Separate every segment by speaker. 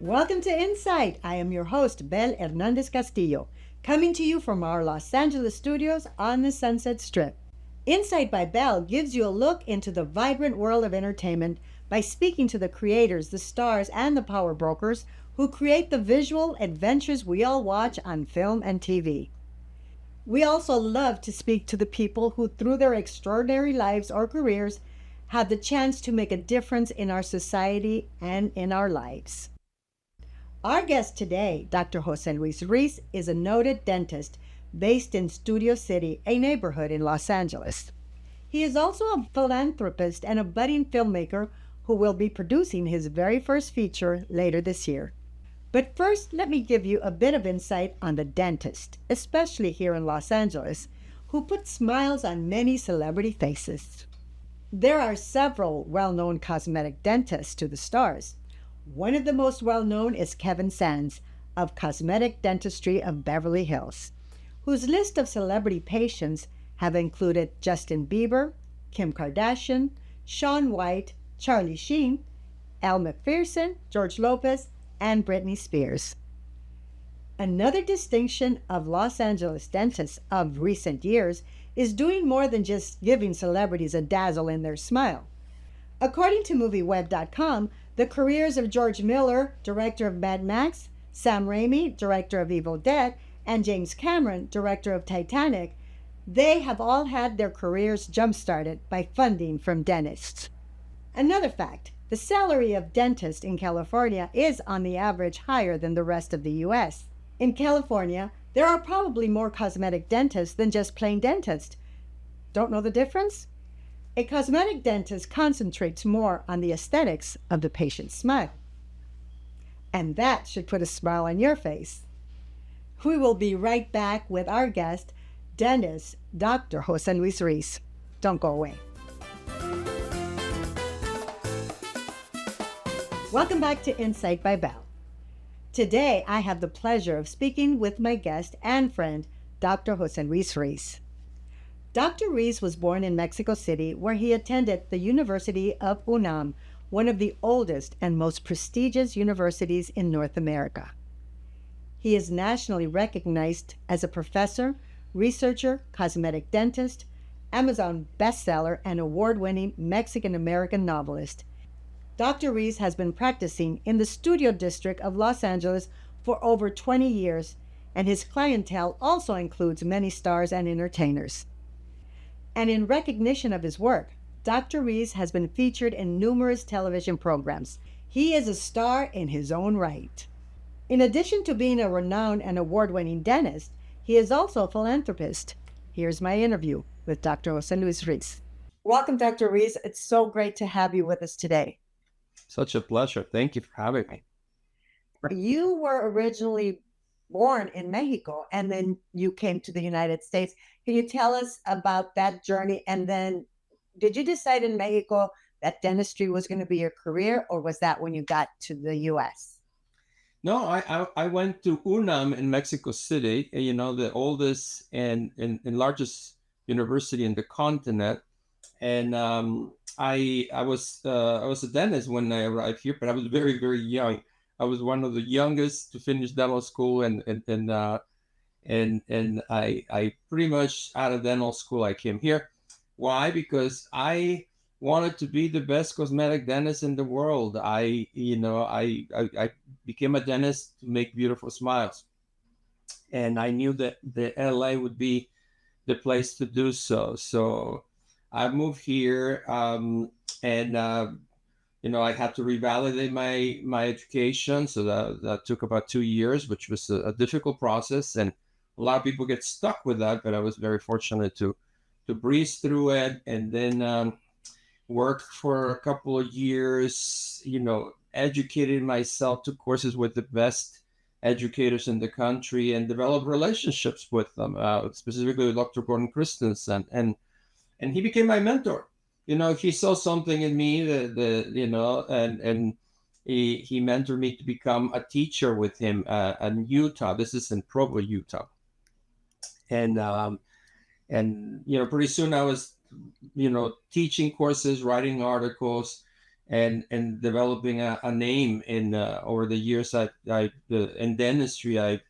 Speaker 1: Welcome to Insight. I am your host, Bel Hernandez Castillo, coming to you from our Los Angeles studios on the Sunset Strip. Insight by Bel gives you a look into the vibrant world of entertainment by speaking to the creators, the stars, and the power brokers who create the visual adventures we all watch on film and TV. We also love to speak to the people who, through their extraordinary lives or careers, have the chance to make a difference in our society and in our lives. Our guest today, Dr. Jose Luis Ruiz, is a noted dentist based in Studio City, a neighborhood in Los Angeles. He is also a philanthropist and a budding filmmaker who will be producing his very first feature later this year. But first, let me give you a bit of insight on the dentist, especially here in Los Angeles, who puts smiles on many celebrity faces. There are several well-known cosmetic dentists to the stars. One of the most well-known is Kevin Sands of Cosmetic Dentistry of Beverly Hills, whose list of celebrity patients have included Justin Bieber, Kim Kardashian, Shaun White, Charlie Sheen, Elle Macpherson, George Lopez, and Britney Spears. Another distinction of Los Angeles dentists of recent years is doing more than just giving celebrities a dazzle in their smile. According to MovieWeb.com, the careers of George Miller, director of Mad Max, Sam Raimi, director of Evil Dead, and James Cameron, director of Titanic, they have all had their careers jump-started by funding from dentists. Another fact, the salary of dentists in California is on the average higher than the rest of the U.S. In California, there are probably more cosmetic dentists than just plain dentists. Don't know the difference? A cosmetic dentist concentrates more on the aesthetics of the patient's smile. And that should put a smile on your face. We will be right back with our guest, dentist Dr. Jose Luis Ruiz. Don't go away. Welcome back to Insight by Bel. Today, I have the pleasure of speaking with my guest and friend, Dr. Jose Luis Ruiz. Dr. Ruiz was born in Mexico City, where he attended the University of UNAM, one of the oldest and most prestigious universities in North America. He is nationally recognized as a professor, researcher, cosmetic dentist, Amazon bestseller, and award-winning Mexican-American novelist. Dr. Ruiz has been practicing in the studio district of Los Angeles for over 20 years, and his clientele also includes many stars and entertainers. And in recognition of his work, Dr. Ruiz has been featured in numerous television programs. He is a star in his own right. In addition to being a renowned and award-winning dentist, he is also a philanthropist. Here's my interview with Dr. Jose Luis Ruiz. Welcome, Dr. Ruiz. It's so great to have you with us today.
Speaker 2: Such a pleasure. Thank you for having me.
Speaker 1: You were originally born in Mexico, and then you came to the United States. Can you tell us about that journey? And then did you decide in Mexico that dentistry was going to be your career, or was that when you got to the U.S.?
Speaker 2: No, I went to UNAM in Mexico City, the oldest and largest university in the continent. And I was a dentist when I arrived here, but I was very, very young. I was one of the youngest to finish dental school, and I pretty much out of dental school I came here. Why? Because I wanted to be the best cosmetic dentist in the world. I became a dentist to make beautiful smiles, and I knew that the LA would be the place to do so. So I moved here, and I had to revalidate my education. So that took about 2 years, which was a difficult process. And a lot of people get stuck with that, but I was very fortunate to breeze through it, and then worked for a couple of years, educated myself, took courses with the best educators in the country, and developed relationships with them, specifically with Dr. Gordon Christensen. And he became my mentor. He saw something in me and he mentored me to become a teacher with him in Utah. This is in Provo, Utah. And pretty soon I was, teaching courses, writing articles, and developing a name in over the years. In dentistry, I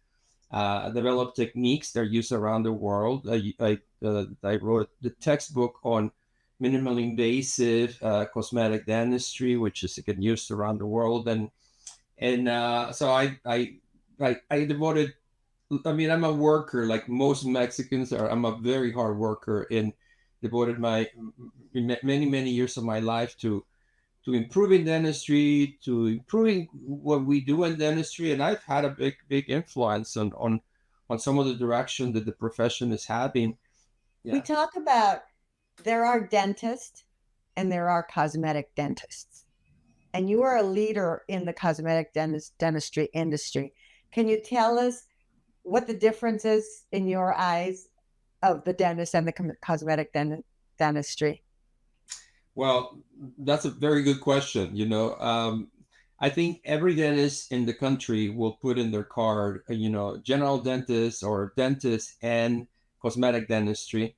Speaker 2: developed techniques that are used around the world. I wrote the textbook on minimal invasive cosmetic dentistry, which is again used around the world, and I devoted. I mean, I'm a worker like most Mexicans are. I'm a very hard worker and devoted my many years of my life to improving dentistry, to improving what we do in dentistry, and I've had a big influence on some of the direction that the profession is having.
Speaker 1: We
Speaker 2: Yeah.
Speaker 1: talk about there are dentists and there are cosmetic dentists, and you are a leader in the dentistry industry. Can you tell us what the difference is in your eyes of the dentist and the cosmetic dentistry?
Speaker 2: Well, that's a very good question. I think every dentist in the country will put in their card, general dentist or dentist and cosmetic dentistry.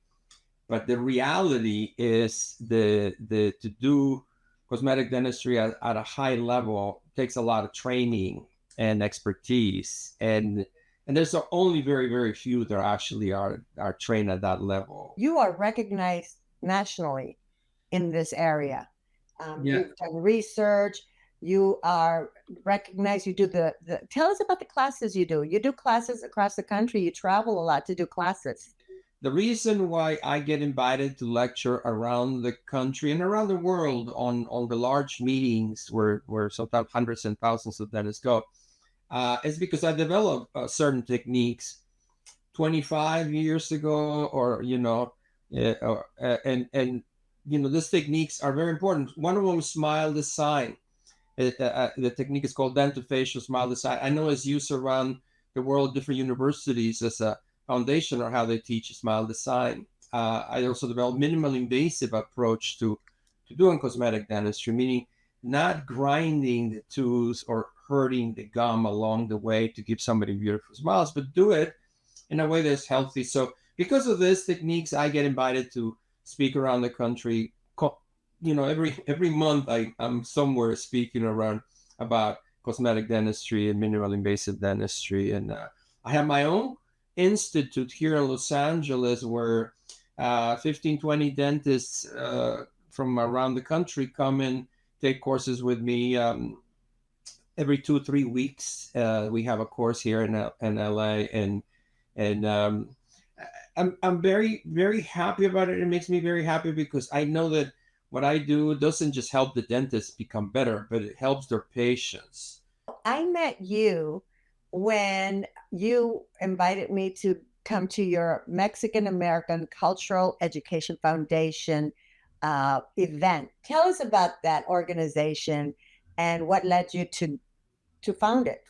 Speaker 2: But the reality is the to do cosmetic dentistry at a high level takes a lot of training and expertise, and there's only very few that actually are trained at that level.
Speaker 1: You are recognized nationally in this area.
Speaker 2: Yeah.
Speaker 1: You've done research. You are recognized. You do tell us about the classes you do. You do classes across the country. You travel a lot to do classes.
Speaker 2: The reason why I get invited to lecture around the country and around the world on the large meetings where sometimes hundreds and thousands of dentists go is because I developed certain techniques 25 years ago, or and these techniques are very important. One of them is smile design. The technique is called dentofacial smile design. I know it's used around the world, different universities as a foundation or how they teach smile design. I also developed minimal invasive approach to doing cosmetic dentistry, meaning not grinding the tooth or hurting the gum along the way to give somebody beautiful smiles, but do it in a way that's healthy. So because of these techniques, I get invited to speak around the country. Every month I'm somewhere speaking around about cosmetic dentistry and minimal invasive dentistry, and I have my own institute here in Los Angeles where 15, 20 dentists from around the country come and take courses with me every 2 3 weeks. We have a course here in LA, and I'm very happy about it. It makes me very happy because I know that what I do doesn't just help the dentists become better, but it helps their patients.
Speaker 1: I met you when you invited me to come to your Mexican American Cultural Education Foundation event. Tell us about that organization and what led you to found it.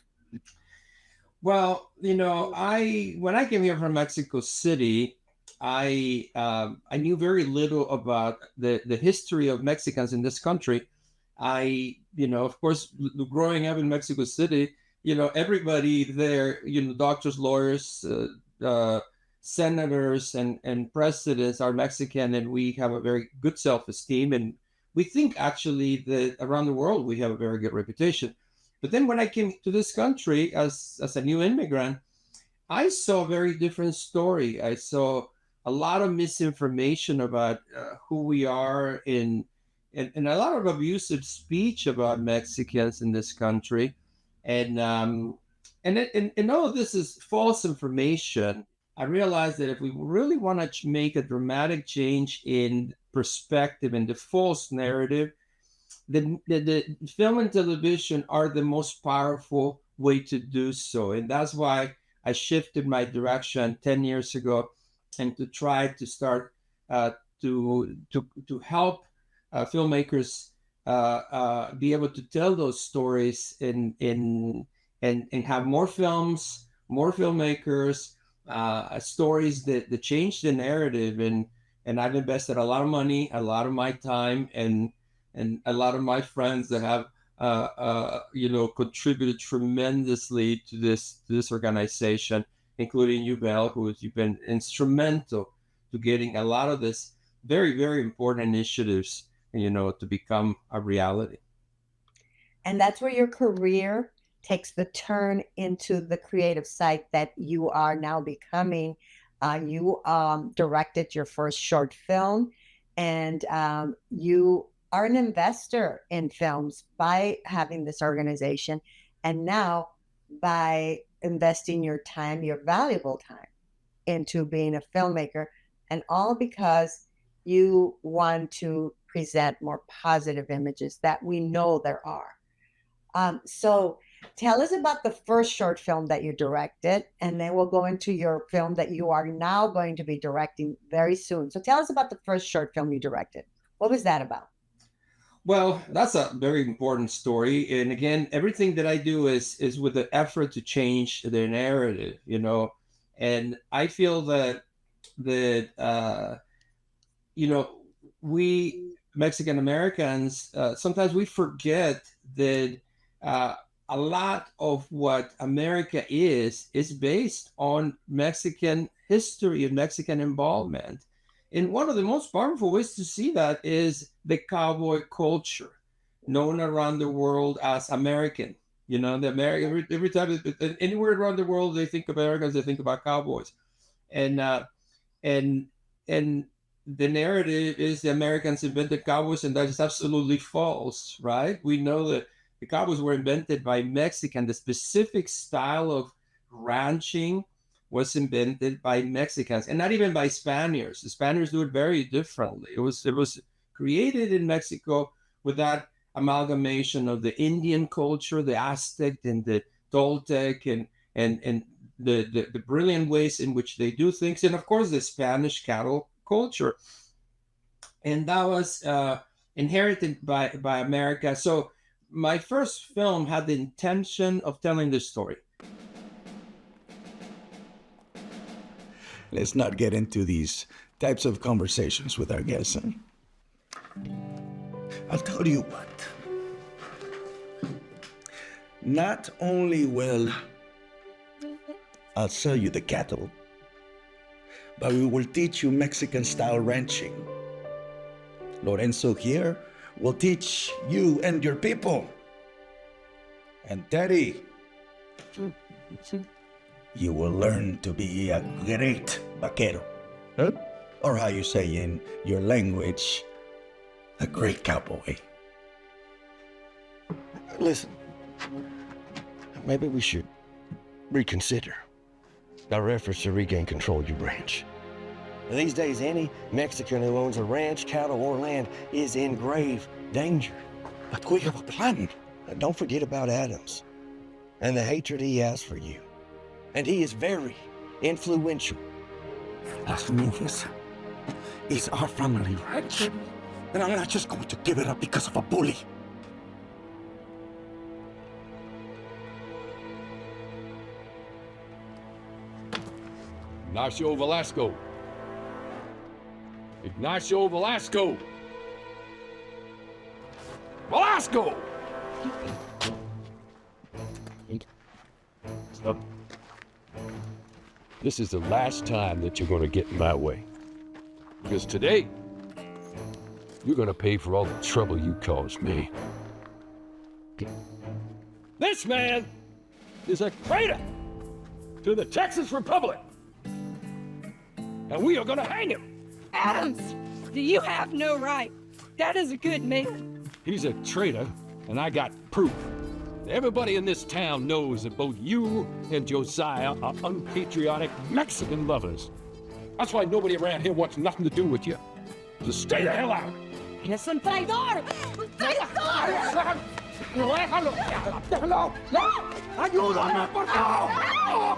Speaker 2: Well, I when I came here from Mexico City, I knew very little about the history of Mexicans in this country. Of course, growing up in Mexico City, everybody there, doctors, lawyers, senators, and presidents are Mexican, and we have a very good self-esteem, and we think actually that around the world we have a very good reputation. But then when I came to this country as a new immigrant, I saw a very different story. I saw a lot of misinformation about who we are and a lot of abusive speech about Mexicans in this country. And all of this is false information. I realized that if we really want to make a dramatic change in perspective and the false narrative, the film and television are the most powerful way to do so. And that's why I shifted my direction 10 years ago and to try to start to help filmmakers be able to tell those stories and have more films, more filmmakers, stories that change the narrative. And I've invested a lot of money, a lot of my time, and a lot of my friends that have contributed tremendously to this organization, including you, Bel, you've been instrumental to getting a lot of this very important initiatives, to become a reality.
Speaker 1: And that's where your career takes the turn into the creative side that you are now becoming. You directed your first short film, and you are an investor in films by having this organization. And now, by investing your time, your valuable time, into being a filmmaker, and all because you want to present more positive images that we know there are. So tell us about the first short film that you directed, and then we'll go into your film that you are now going to be directing very soon. So tell us about the first short film you directed. What was that about?
Speaker 2: Well, that's a very important story. And again, everything that I do is with the effort to change the narrative, you know. And I feel that you know, we Mexican Americans sometimes we forget that uh, a lot of what America is based on Mexican history and Mexican involvement. And one of the most powerful ways to see that is the cowboy culture, known around the world as American. You know, the American every time anywhere around the world they think of Americans, they think about cowboys, and and and the narrative is the Americans invented cowboys, and that is absolutely false, right? We know that the cowboys were invented by Mexican. The specific style of ranching was invented by Mexicans, and not even by Spaniards. The Spaniards do it very differently. It was created in Mexico with that amalgamation of the Indian culture, the Aztec and the Toltec, and the brilliant ways in which they do things, and of course the Spanish cattle culture, and that was inherited by America. So my first film had the intention of telling this story.
Speaker 3: Let's not get into these types of conversations with our guests. Huh? I'll tell you what. Not only will I'll sell you the cattle, but we will teach you Mexican-style ranching. Lorenzo here will teach you and your people. And Teddy, you will learn to be a great vaquero. Huh? Or how you say in your language, a great cowboy.
Speaker 4: Listen, maybe we should reconsider our efforts to regain control of your ranch. These days, any Mexican who owns a ranch, cattle, or land is in grave danger.
Speaker 3: But we have a plan.
Speaker 4: Don't forget about Adams and the hatred he has for you. And he is very influential.
Speaker 3: Las Niñas is our family ranch. And I'm not just going to give it up because of a bully.
Speaker 5: Ignacio Velasco. Ignacio Velasco. Velasco! Stop. This is the last time that you're going to get in my way. Because today, you're going to pay for all the trouble you caused me. This man is a traitor to the Texas Republic. And we are going to hang him.
Speaker 6: Adams, you have no right. That is a good man.
Speaker 5: He's a traitor, and I got proof. Everybody in this town knows that both you and Josiah are unpatriotic Mexican lovers. That's why nobody around here wants nothing to do with you. Just stay the hell out.
Speaker 6: Es un traidor. ¡Un traidor!
Speaker 5: ¡Déjalo! ¡Déjalo! ¡No! ¡Ayúdame, por favor!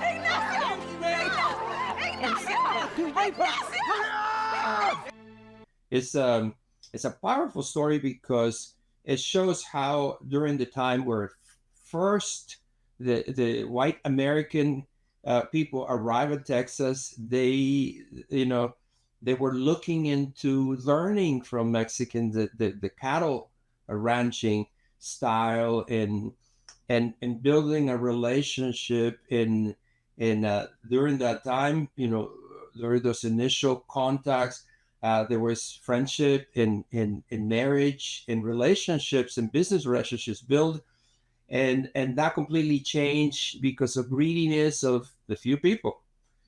Speaker 2: It's a powerful story because it shows how during the time where first the white American people arrived in Texas, they were looking into learning from Mexicans the cattle ranching style and building a relationship in during that time, during those initial contacts, there was friendship in marriage, in relationships, and business relationships built and that completely changed because of greediness of the few people.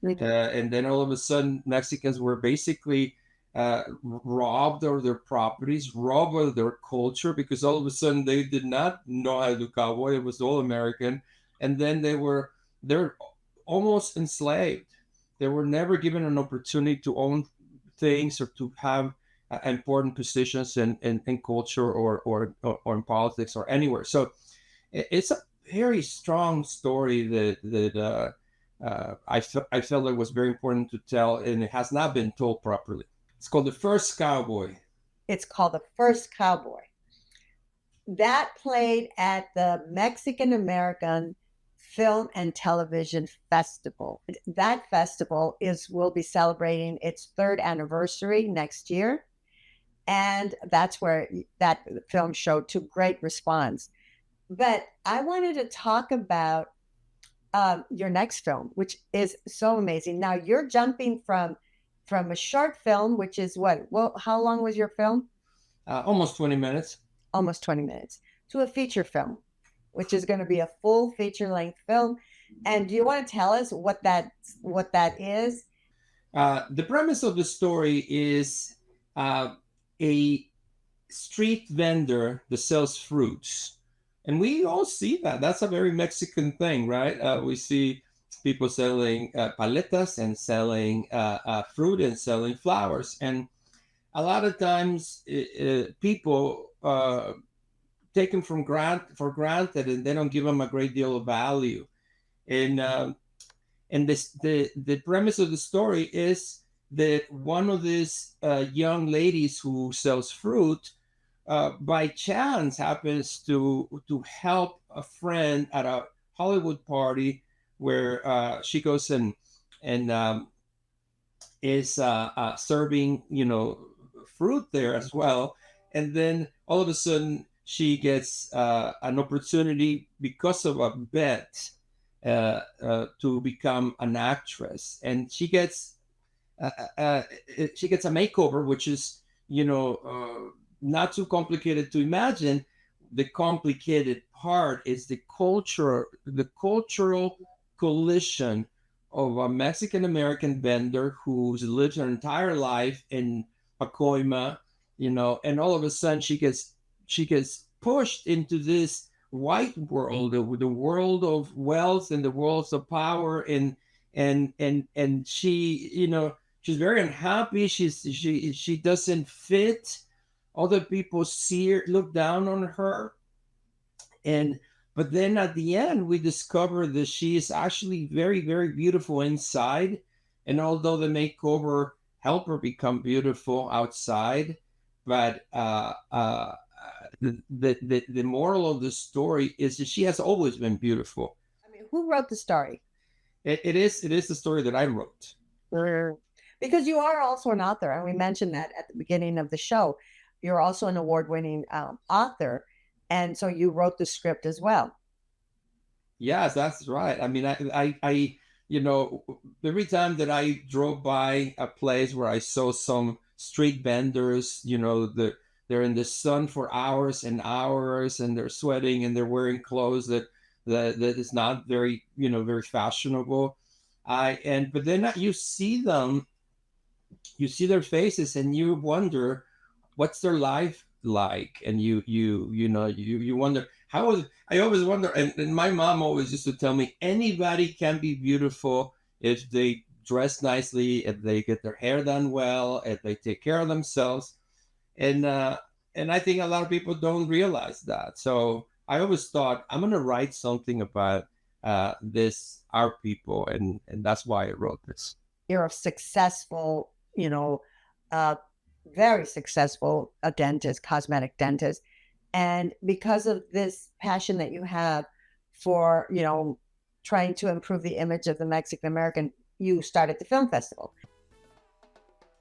Speaker 2: And then all of a sudden, Mexicans were basically robbed of their properties, robbed of their culture, because all of a sudden they did not know how to do cowboy. It was all American, and then they're almost enslaved. They were never given an opportunity to own things or to have important positions in culture or in politics or anywhere. So it's a very strong story that I felt it was very important to tell, and it has not been told properly. It's called The First Cowboy.
Speaker 1: It's called The First Cowboy. That played at the Mexican American Film and Television Festival. That festival will be celebrating its 3rd anniversary next year. And that's where that film showed to great response. But I wanted to talk about your next film, which is so amazing. Now you're jumping from a short film, which is what? Well, how long was your film?
Speaker 2: Almost 20 minutes.
Speaker 1: Almost 20 minutes. To a feature film, which is going to be a full feature-length film. And do you want to tell us what that is?
Speaker 2: The premise of the story is a street vendor that sells fruits. And we all see that. That's a very Mexican thing, right? We see people selling paletas and selling fruit and selling flowers. And a lot of times people take them for granted, and they don't give them a great deal of value. And the premise of the story is that one of these young ladies who sells fruit by chance happens to help a friend at a Hollywood party where she goes and is serving, fruit there as well. And then all of a sudden she gets an opportunity because of a bet to become an actress, and she gets a makeover, which is not too complicated to imagine. The complicated part is the cultural collision of a Mexican American vendor who's lived her entire life in Pacoima, and all of a sudden she gets pushed into this white world, the world of wealth and the world of power, and she, she's very unhappy. She doesn't fit. Other people see her, look down on her, but then at the end we discover that she is actually very, very beautiful inside. And although the makeover helped her become beautiful outside, but the moral of the story is that she has always been beautiful.
Speaker 1: I mean, who wrote the story?
Speaker 2: It is the story that I wrote.
Speaker 1: Because you are also an author, and we mentioned that at the beginning of the show. You're also an award-winning author, and so you wrote the script as well.
Speaker 2: Yes, that's right. I mean, I every time that I drove by a place where I saw some street vendors, they're in the sun for hours and hours, and they're sweating, and they're wearing clothes that is not very, very fashionable. But then you see them, you see their faces, and you wonder what's their life like, and you wonder how. I always wonder, and my mom always used to tell me, anybody can be beautiful if they dress nicely, if they get their hair done well, if they take care of themselves. And I think a lot of people don't realize that. So I always thought, I'm going to write something about our people, and that's why I wrote this.
Speaker 1: You're a successful, very successful dentist, cosmetic dentist. And because of this passion that you have for, trying to improve the image of the Mexican American, you started the film festival.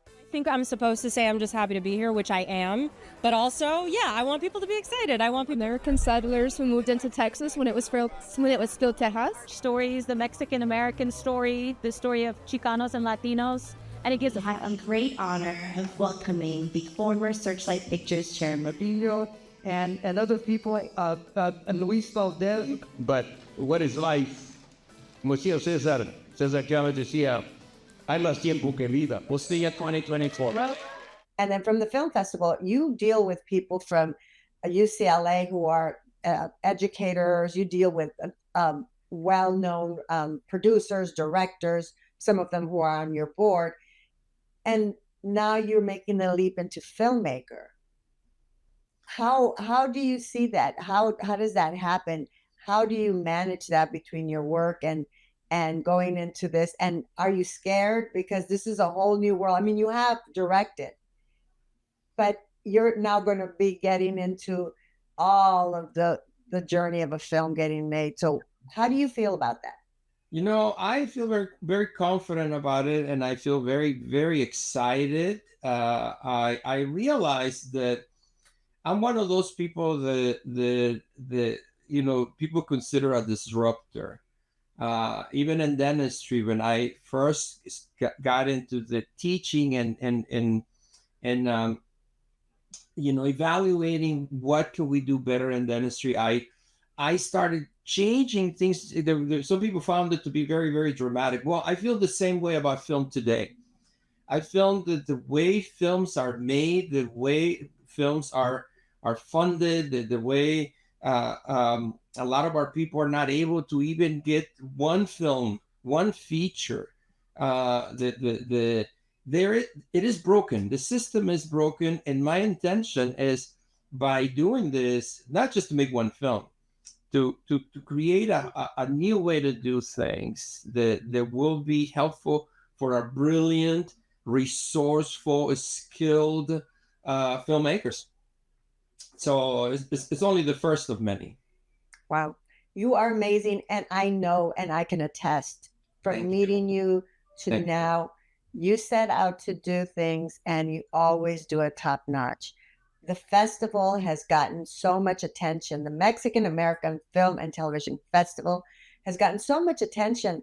Speaker 7: I think I'm supposed to say I'm just happy to be here, which I am. But also, I want people to be excited. I want
Speaker 8: American settlers who moved into Texas when it was still Texas.
Speaker 9: Stories, the Mexican American story, the story of Chicanos and Latinos. And it gives
Speaker 10: a great honor of welcoming the former Searchlight Pictures chairman, and other people, Luis Valdez.
Speaker 5: But what is life? Como decía César Chávez decía, hay más tiempo que vida. We'll see you at 2024.
Speaker 1: And then from the film festival, you deal with people from UCLA who are educators. You deal with well-known producers, directors, some of them who are on your board. And now you're making the leap into filmmaker. How do you see that? How does that happen? How do you manage that between your work and going into this? And are you scared? Because this is a whole new world. I mean, you have directed, but you're now going to be getting into all of the journey of a film getting made. So how do you feel about that?
Speaker 2: You know, I feel very, very confident about it, and I feel very, very excited. I realize that I'm one of those people that people consider a disruptor. Even in dentistry, when I first got into the teaching and evaluating what can we do better in dentistry, I started changing things. Some people found it to be very, very dramatic. Well, I feel the same way about film today. I feel that the way films are made, the way films are funded, the way a lot of our people are not able to even get one film, one feature. It is broken. The system is broken, and my intention is, by doing this, not just to make one film, to create a new way to do things that will be helpful for our brilliant, resourceful, skilled filmmakers. So it's only the first of many.
Speaker 1: Wow. You are amazing. And I know, and I can attest from meeting you to now, you set out to do things and you always do it top notch. The festival has gotten so much attention. The Mexican American Film and Television Festival has gotten so much attention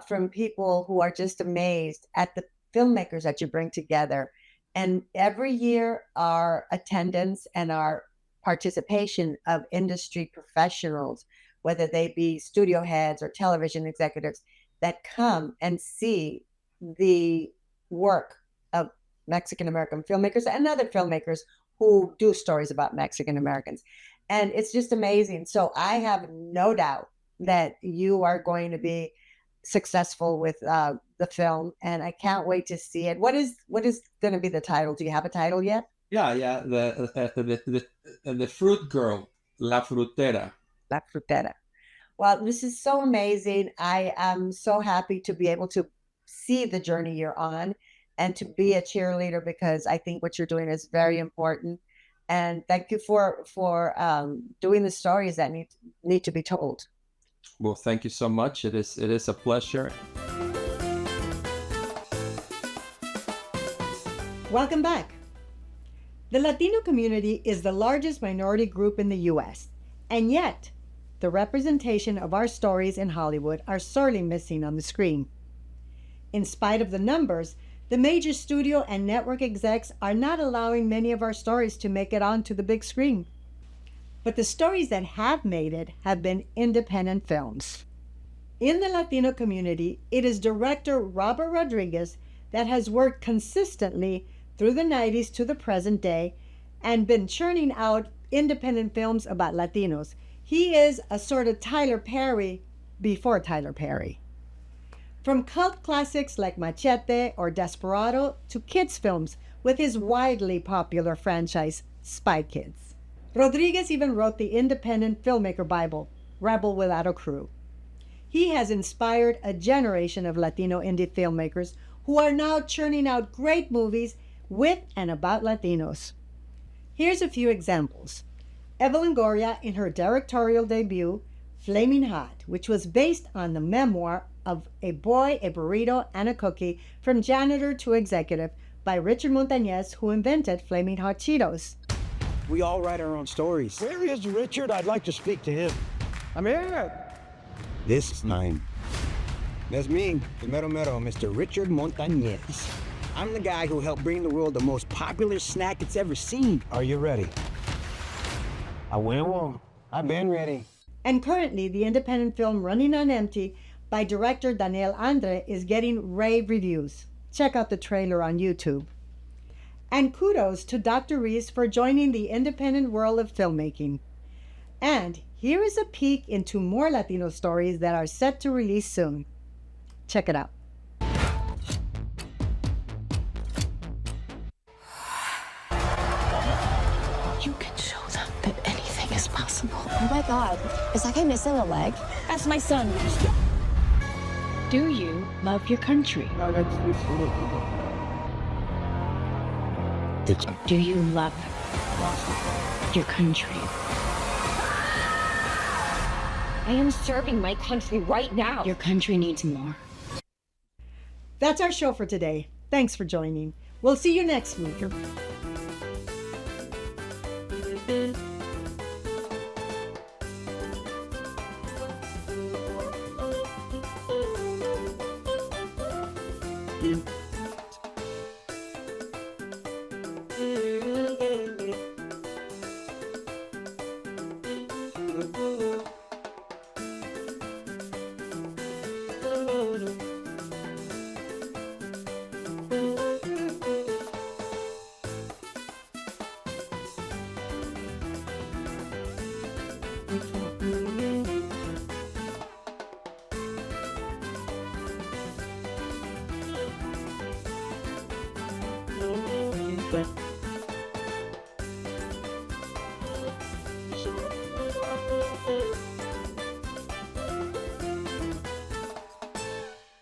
Speaker 1: from people who are just amazed at the filmmakers that you bring together. And every year, our attendance and our participation of industry professionals, whether they be studio heads or television executives, that come and see the work of Mexican American filmmakers and other filmmakers who do stories about Mexican Americans. And it's just amazing. So I have no doubt that you are going to be successful with the film, and I can't wait to see it. What is going to be the title? Do you have a title yet?
Speaker 2: Yeah. The Fruit Girl, La Frutera.
Speaker 1: La Frutera. Well, this is so amazing. I am so happy to be able to see the journey you're on and to be a cheerleader, because I think what you're doing is very important. And thank you for doing the stories that need to be told.
Speaker 2: Well, thank you so much. It is a pleasure.
Speaker 1: Welcome back. The Latino community is the largest minority group in the U.S., and yet the representation of our stories in Hollywood are sorely missing on the screen. In spite of the numbers, the major studio and network execs are not allowing many of our stories to make it onto the big screen. But the stories that have made it have been independent films. In the Latino community, it is director Robert Rodriguez that has worked consistently through the 90s to the present day and been churning out independent films about Latinos. He is a sort of Tyler Perry before Tyler Perry. From cult classics like Machete or Desperado to kids' films with his widely popular franchise, Spy Kids. Rodriguez even wrote the independent filmmaker Bible, Rebel Without a Crew. He has inspired a generation of Latino indie filmmakers who are now churning out great movies with and about Latinos. Here's a few examples. Evelyn Goria in her directorial debut, Flaming Hot, which was based on the memoir of A Boy, a Burrito, and a Cookie from Janitor to Executive by Richard Montañez, who invented Flaming Hot Cheetos.
Speaker 11: We all write our own stories.
Speaker 4: Where is Richard? I'd like to speak to him.
Speaker 11: I'm here.
Speaker 4: This is mine.
Speaker 11: That's me, the mero, Mr. Richard Montañez. I'm the guy who helped bring the world the most popular snack it's ever seen.
Speaker 4: Are you ready?
Speaker 11: A huevo. I've been ready.
Speaker 1: And currently, the independent film Running on Empty by director Daniel Andre is getting rave reviews. Check out the trailer on YouTube. And kudos to Dr. Ruiz for joining the independent world of filmmaking. And here is a peek into more Latino stories that are set to release soon. Check it out.
Speaker 12: You can show them that anything is possible. Oh my God, is that guy missing a leg?
Speaker 6: That's my son.
Speaker 12: Do you love your country? Do you love your country?
Speaker 6: I am serving my country right now.
Speaker 12: Your country needs more.
Speaker 1: That's our show for today. Thanks for joining. We'll see you next week.
Speaker 12: But